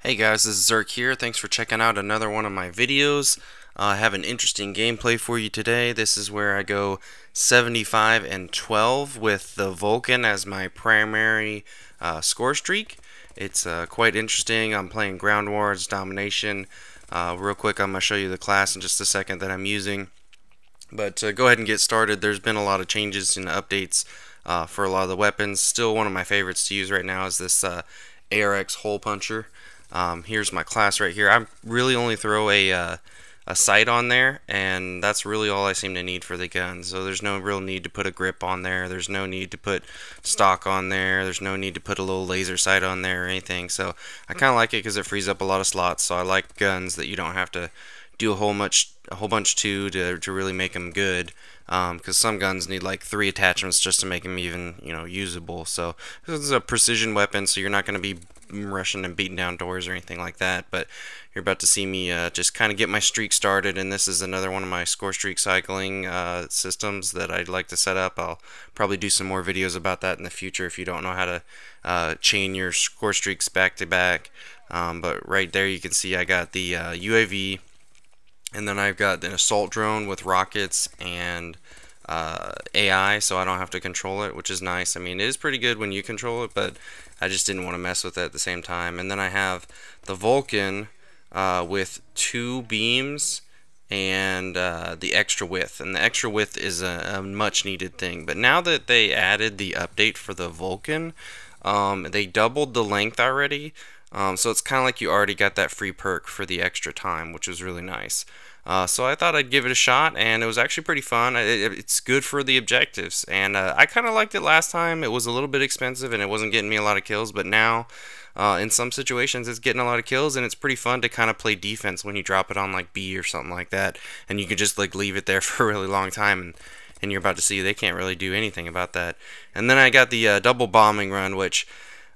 Hey guys, this is Zerk here. Thanks for checking out another one of my videos. I have an interesting gameplay for you today. This is where I go 75 and 12 with the Vulcan as my primary score streak. It's quite interesting. I'm playing Ground Wars, Domination. Real quick, I'm going to show you the class in just a second that I'm using. But go ahead and get started. There's been a lot of changes and updates for a lot of the weapons. Still one of my favorites to use right now is this ARX Hole Puncher. Here's my class right here. I really only throw a sight on there, and that's really all I seem to need for the gun. So there's no real need to put a grip on there. There's no need to put stock on there. There's no need to put a little laser sight on there or anything. So I kind of like it because it frees up a lot of slots. So I like guns that you don't have to do a whole bunch to really make them good. Because some guns need like 3 attachments just to make them even usable. So this is a precision weapon, so you're not going to be rushing and beating down doors or anything like that. But you're about to see me just kind of get my streak started, and this is another one of my score streak cycling systems that I'd like to set up. I'll probably do some more videos about that in the future if you don't know how to chain your score streaks back to back. But right there you can see I got the UAV. And then I've got an assault drone with rockets and AI, so I don't have to control it, which is nice. I mean, it is pretty good when you control it, but I just didn't want to mess with it at the same time. And then I have the Vulcan with 2 beams and the extra width. And the extra width is a much needed thing. But now that they added the update for the Vulcan, they doubled the length already. So it's kind of like you already got that free perk for the extra time, which was really nice. So I thought I'd give it a shot, and it was actually pretty fun. It's good for the objectives, and I kind of liked it last time. It was a little bit expensive, and it wasn't getting me a lot of kills, but now in some situations it's getting a lot of kills, and it's pretty fun to kind of play defense when you drop it on like B or something like that, and you can just like leave it there for a really long time, and you're about to see they can't really do anything about that. And then I got the double bombing run, which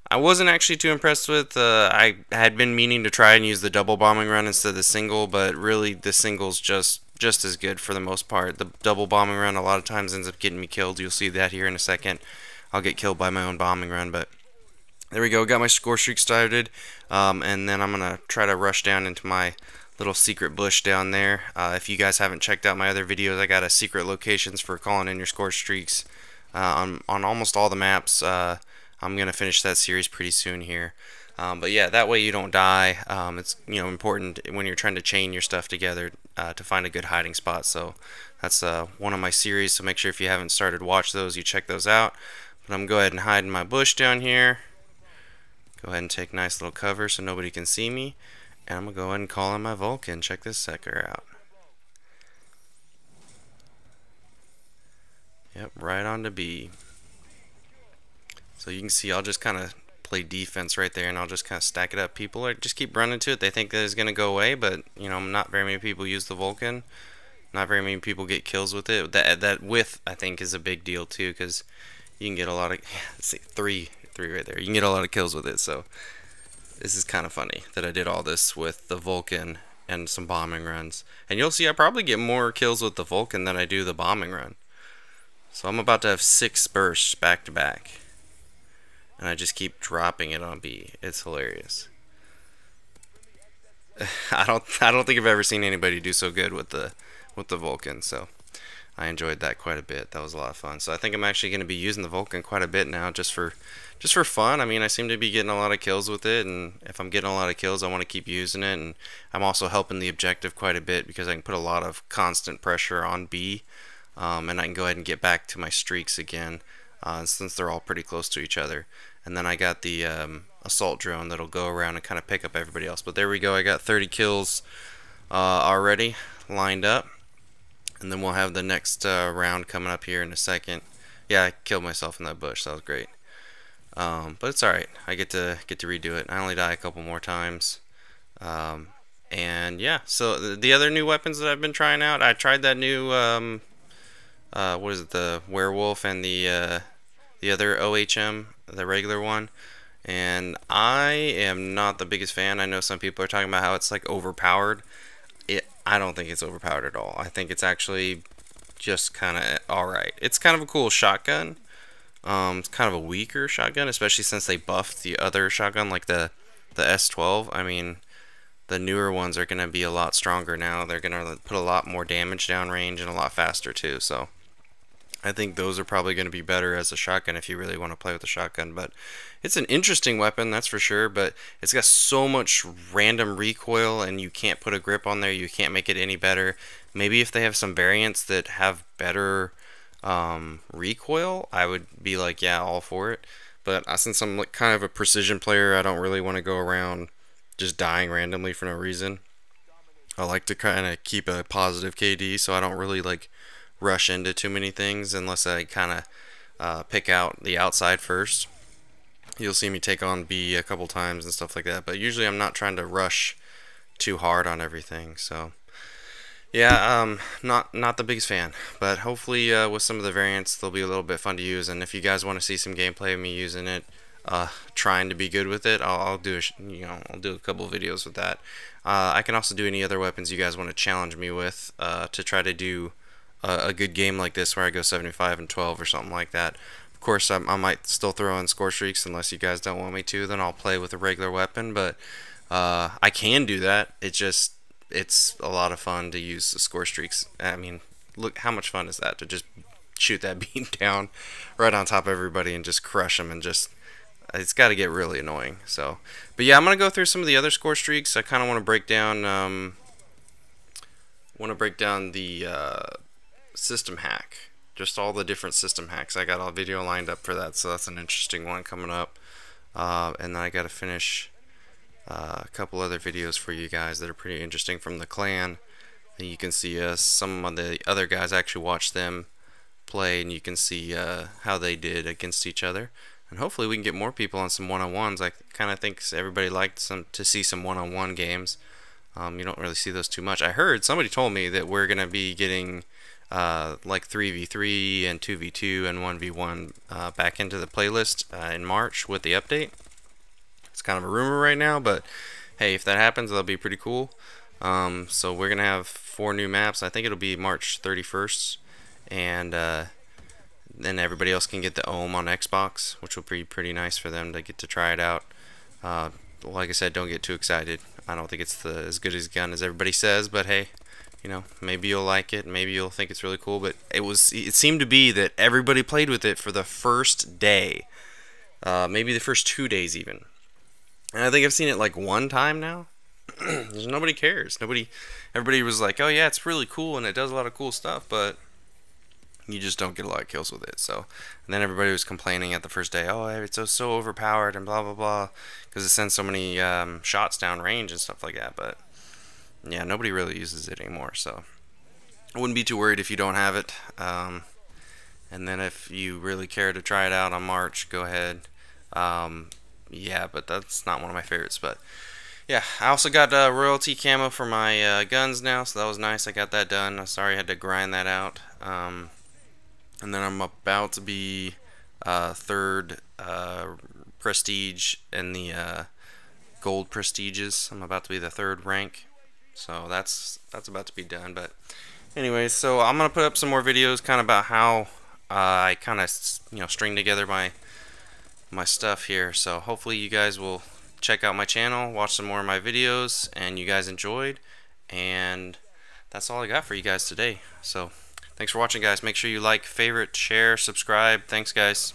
I wasn't actually too impressed with. I had been meaning to try and use the double bombing run instead of the single, but really the single's just as good for the most part. The double bombing run a lot of times ends up getting me killed. You'll see that here in a second. I'll get killed by my own bombing run, but there we go. Got my score streak started, and then I'm gonna try to rush down into my little secret bush down there. If you guys haven't checked out my other videos, I got a secret locations for calling in your score streaks on almost all the maps. I'm gonna finish that series pretty soon here, but yeah, that way you don't die. It's important when you're trying to chain your stuff together to find a good hiding spot. So that's one of my series. So make sure if you haven't started watch those, you check those out. But I'm gonna go ahead and hide in my bush down here. Go ahead and take nice little cover so nobody can see me, and I'm gonna go ahead and call in my Vulcan. Check this sucker out. Yep, right on to B. So you can see I'll just kind of play defense right there, and I'll just kind of stack it up. People just keep running to it. They think that it's going to go away, but not very many people use the Vulcan. Not very many people get kills with it. That width, I think, is a big deal too, because you can get a lot of let's see, three right there. You can get a lot of kills with it. So this is kind of funny that I did all this with the Vulcan and some bombing runs. And you'll see I probably get more kills with the Vulcan than I do the bombing run. So I'm about to have 6 bursts back to back. And I just keep dropping it on B. It's hilarious. I don't think I've ever seen anybody do so good with the Vulcan. So I enjoyed that quite a bit. That was a lot of fun. So I think I'm actually going to be using the Vulcan quite a bit now, just for fun. I mean, I seem to be getting a lot of kills with it, and if I'm getting a lot of kills, I want to keep using it. And I'm also helping the objective quite a bit because I can put a lot of constant pressure on B, and I can go ahead and get back to my streaks again. Since they're all pretty close to each other. And then I got the assault drone that'll go around and kind of pick up everybody else. But there we go, I got 30 kills already lined up, and then we'll have the next round coming up here in a second. Yeah, I killed myself in that bush. That was great, but it's alright. I get to redo it. I only die a couple more times, and yeah. So the other new weapons that I've been trying out, I tried that new what is it, the werewolf, and the other OHM, the regular one, and I am not the biggest fan. I know some people are talking about how it's like overpowered. I don't think it's overpowered at all. I think it's actually just kind of alright. It's kind of a cool shotgun. It's kind of a weaker shotgun, especially since they buffed the other shotgun, like the the S12. I mean, the newer ones are going to be a lot stronger now. They're going to put a lot more damage downrange and a lot faster too. So I think those are probably going to be better as a shotgun if you really want to play with a shotgun. But it's an interesting weapon, that's for sure. But it's got so much random recoil, and you can't put a grip on there. You can't make it any better. Maybe if they have some variants that have better recoil, I would be like, yeah, all for it. But since I'm like kind of a precision player, I don't really want to go around just dying randomly for no reason. I like to kind of keep a positive KD, so I don't really like rush into too many things unless I kind of pick out the outside first. You'll see me take on B a couple times and stuff like that, but usually I'm not trying to rush too hard on everything. So yeah, not the biggest fan, but hopefully with some of the variants they'll be a little bit fun to use. And if you guys want to see some gameplay of me using it, trying to be good with it, I'll do I'll do a couple of videos with that. I can also do any other weapons you guys want to challenge me with to try to do a good game like this where I go 75 and 12 or something like that. Of course, I might still throw in score streaks unless you guys don't want me to. Then I'll play with a regular weapon, but I can do that. It's a lot of fun to use the score streaks. I mean, look how much fun is that to just shoot that beam down right on top of everybody and just crush them, and just it's got to get really annoying. So, but yeah, I'm gonna go through some of the other score streaks. I kind of want to break down the system hack, just all the different system hacks. I got a video lined up for that, so that's an interesting one coming up. And then I got to finish a couple other videos for you guys that are pretty interesting from the clan. And you can see some of the other guys, actually watch them play, and you can see how they did against each other. And hopefully we can get more people on some one-on-ones. I kind of think everybody liked to see some one-on-one games. You don't really see those too much. I heard somebody told me that we're gonna be getting like 3v3 and 2v2 and 1v1 back into the playlist in March with the update. It's kind of a rumor right now, but hey, if that happens, that'll be pretty cool. So we're gonna have 4 new maps. I think it'll be March 31st, and then everybody else can get the Ohm on Xbox, which will be pretty nice for them to get to try it out. Like I said, don't get too excited. I don't think it's as good as gun as everybody says, but hey, you know, maybe you'll like it, maybe you'll think it's really cool. But it seemed to be that everybody played with it for the first day, maybe the first 2 days even. And I think I've seen it like 1 time now. Nobody cares. Everybody was like, oh yeah, it's really cool and it does a lot of cool stuff, but you just don't get a lot of kills with it. So, and then everybody was complaining at the first day, oh, it's so overpowered and blah blah blah, because it sends so many shots down range and stuff like that. But yeah, nobody really uses it anymore, so I wouldn't be too worried if you don't have it. And then if you really care to try it out on March, go ahead. Yeah, but that's not one of my favorites. But yeah, I also got royalty camo for my guns now, so that was nice. I got that done. Sorry I had to grind that out. And then I'm about to be 3rd prestige in the gold prestiges. I'm about to be the 3rd rank, so that's about to be done. But anyways, so I'm gonna put up some more videos kind of about how I kind of string together my stuff here. So hopefully you guys will check out my channel, watch some more of my videos, and you guys enjoyed. And that's all I got for you guys today. So thanks for watching, guys. Make sure you like, favorite, share, subscribe. Thanks, guys.